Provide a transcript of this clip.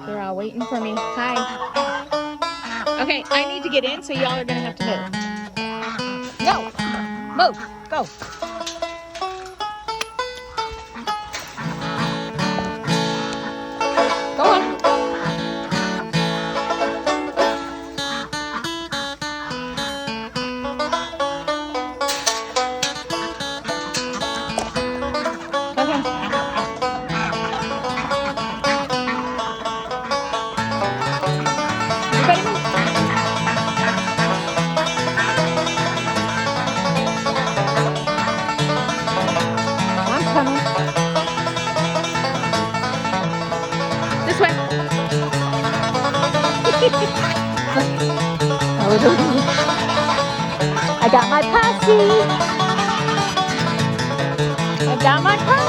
They're all waiting for me. Hi. Okay, I need to get in, so y'all are gonna have to move. No, move, go. Go on. Okay. Everybody move. I'm coming. This way. I got my posse. I got my posse.